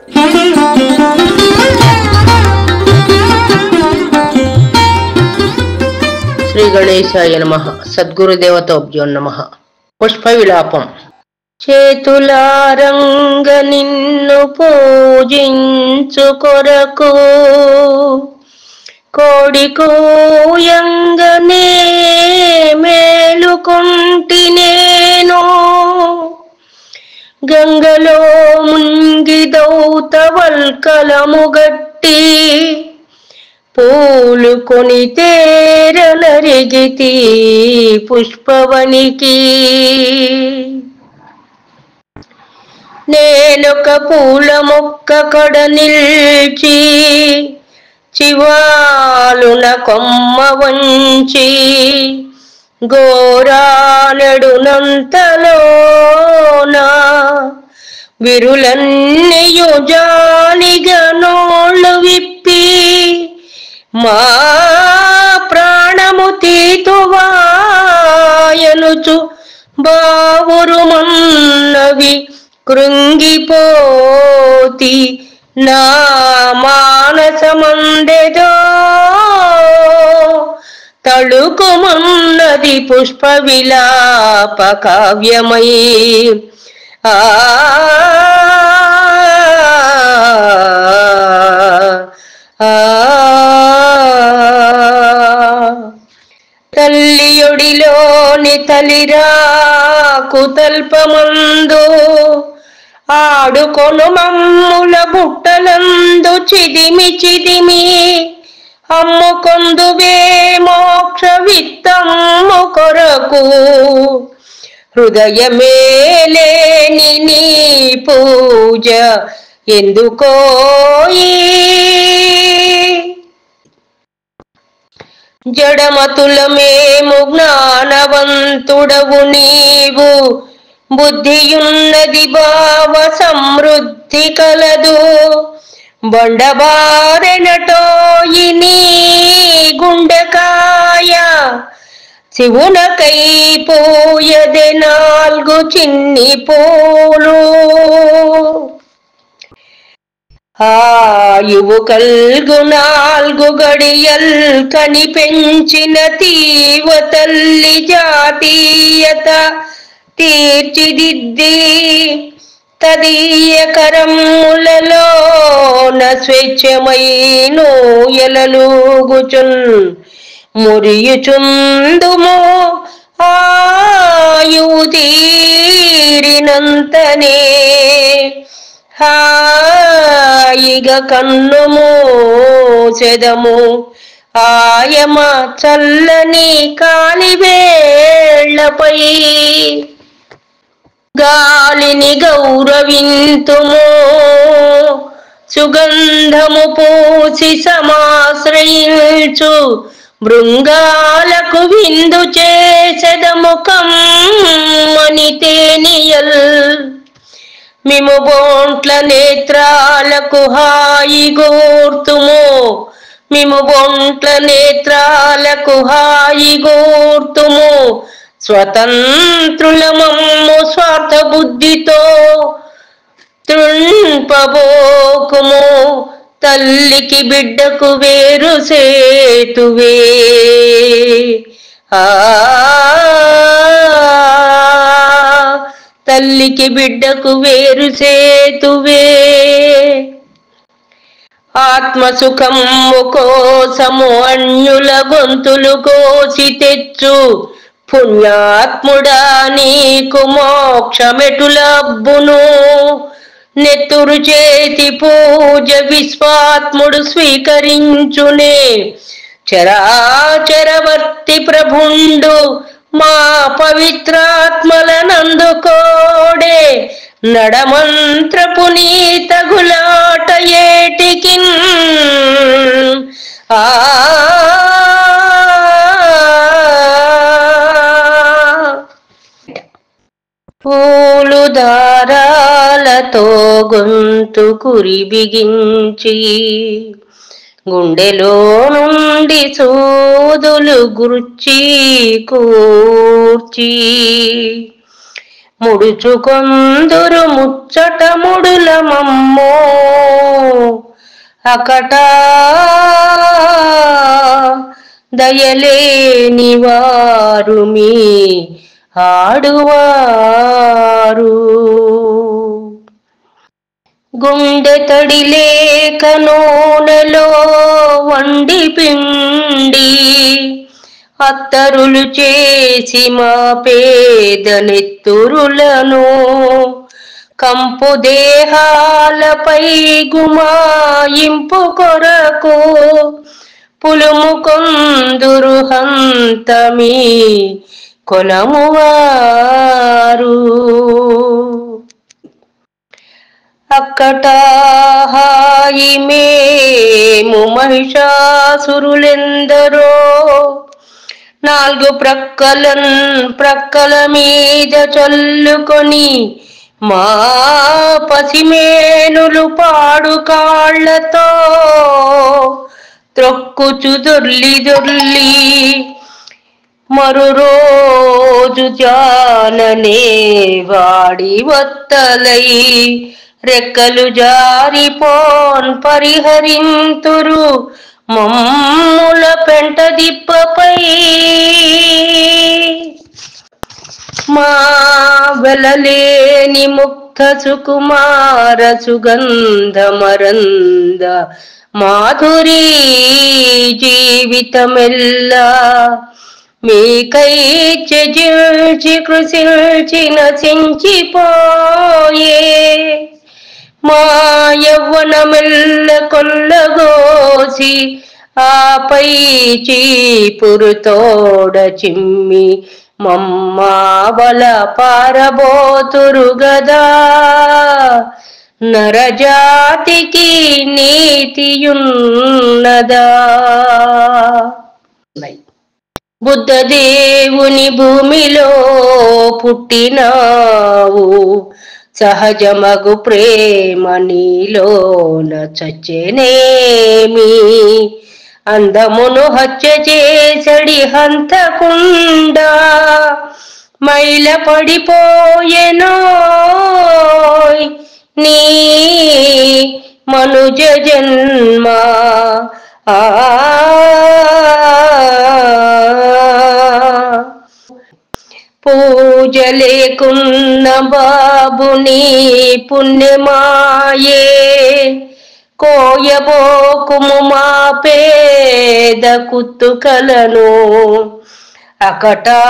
శ్రీ గణేశాయ నమః. సద్గురుదేవతోభ్యో నమః. పుష్ప విలాపం. చేతులారంగ నిన్ను పూజించు కొరకు కోడి కోయంగనే మేలుకొంటి నేను. గంగలో ముంగి దౌతవల్కలము గట్టి పూలు కొని తేరనరిగితి పుష్పవనికి. నేనొక పూల మొక్క కడ నిల్చి చివాలున కొమ్మ వంచి గోరానెడునంతలోన విరులన్నీయు జాలిగా నోళ్ళు విప్పి మా ప్రాణము తీతువాయనుచు బావురుమన్నవి కృంగిపోతి నా మానసమందెదో తళుకుమన్నది పుష్ప విలాప కావ్యమై. ఆ తల్లియొడిలోని తలిరాకు తల్పమందు ఆడుకొను మమ్ముల బుట్టలందు చిదిమి చిదిమి అమ్ముకొందువే మోక్ష విత్తమ్ము కొరకు. హృదయమేలేని నీ పూజ ఎందుకోయి. జడమతులమేము జ్ఞానవంతుడవు నీవు. బుద్ధియున్నది భావ సమృద్ధి కలదు. బండబారెనటోయి నీ గుండెకాయ. శివునకై పోయదే నాలుగు చిన్ని పూలు. ఆయువు కల్గు నాలుగు గడియల్ కని పెంచిన తీవ తల్లి జాతీయత తీర్చిదిద్ది తదీయ కరములలోన స్వేచ్ఛమైన ఎలలుగుచున్ మురియుచుందుము ఆయువు తీరినంతనే. హాయిగా కన్ను మూసెదము ఆయమ చల్లని కాలివేళ్లపై. గాలిని గౌరవింతుము సుగంధము పూసి సమాశ్రయించు భృంగాలకు విందు చేసెదము కమ్మని తేనియల్. మిము బోంట్ల నేత్రాలకు హాయిగోర్తుము. మిము బొంట్ల నేత్రాలకు హాయిగోర్తుము. స్వతంత్రులమమ్ము స్వార్థ బుద్ధితో తృణ్పబోకుము. తల్లికి బిడ్డకు వేరు సేతువే. తల్లికి బిడ్డకు వేరు సేతువే. ఆత్మసుఖము కోసము అన్యుల గొంతులు కోసి తెచ్చు పుణ్యాత్ముడా నీకు మోక్షమెటులబ్బును. నెత్తురు చేతి పూజ విశ్వాత్ముడు స్వీకరించునే. చరాచరవర్తి ప్రభుండు మా పవిత్రాత్మలనందుకోడే. నడమంత్ర పునీత గులాట ఏటికిన్. పూలు దారాలతో గొంతు కురి బిగించి గుండెలో నుండి సూదులు గుర్చి కూర్చి ముడుచుకొందురు ముచ్చట ముడుల మమ్మో. అకటా దయలేని వారు మీ ఆడువారు. గుండె తడి లేక నూనెలో వండి పిండి అత్తరులు చేసి మా పేద నెత్తురులను కంపు దేహాలపై గుమాయింపు కొరకు పులుము కొందురు హంతమీ కొలమువారు. అక్కట హాయి మేము మహిషాసురులెందరో నాలుగు ప్రక్కల మీద చల్లుకొని మా పసిమేనులు పాడు కాళ్లతో త్రొక్కుచు దొర్లి మరు రోజు జాననే వాడి వత్తలై రెక్కలు జారిపోన్ పరిహరింతురు మమ్ముల పెంట దిప్పపై. మా వెలలేని ముక్త సుకుమార సుగంధమరంద మాధురీ జీవితమెల్లా మీకై త్యజించి కృషించి నశించిపోయే. మా యవ్వనమెల్ల కొల్లగోసి ఆపై చీపురు తోడ చిమ్మి మమ్మావల పారబోతురు గదా. నరజాతికి నీతియున్నదా? బుద్ధదేవుని భూమిలో పుట్టినావు, సహజమగు ప్రేమ నీలోన చచ్చెనేమి. అందమును హత్య చేసడి హంతకుండా మైల పడిపోయెనోయ్ నీ మనుజ జన్మ. పూజ లేకున్న బాబుని పుణ్యమాయే కోయబోకుము మా పేద కుత్తుకలను. అకటా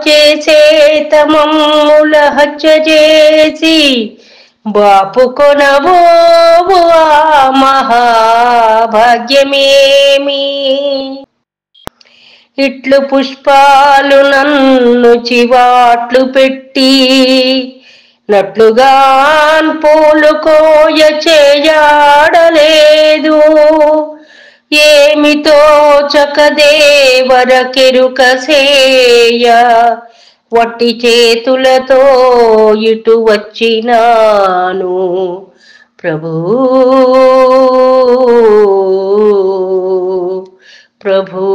చేసేత మమ్ముల హత్య చేసి బాపు కొనబోవు ఆ మహాభాగ్యమేమి. ఇట్లు పుష్పాలు నన్ను చివాట్లు పెట్టి నట్లుగాన్ పూలు కోయ చేయడలేదు. ఏమితో చకదేవర కెరుక సేయ వట్టి చేతులతో ఇటు వచ్చినాను ప్రభూ ప్రభూ.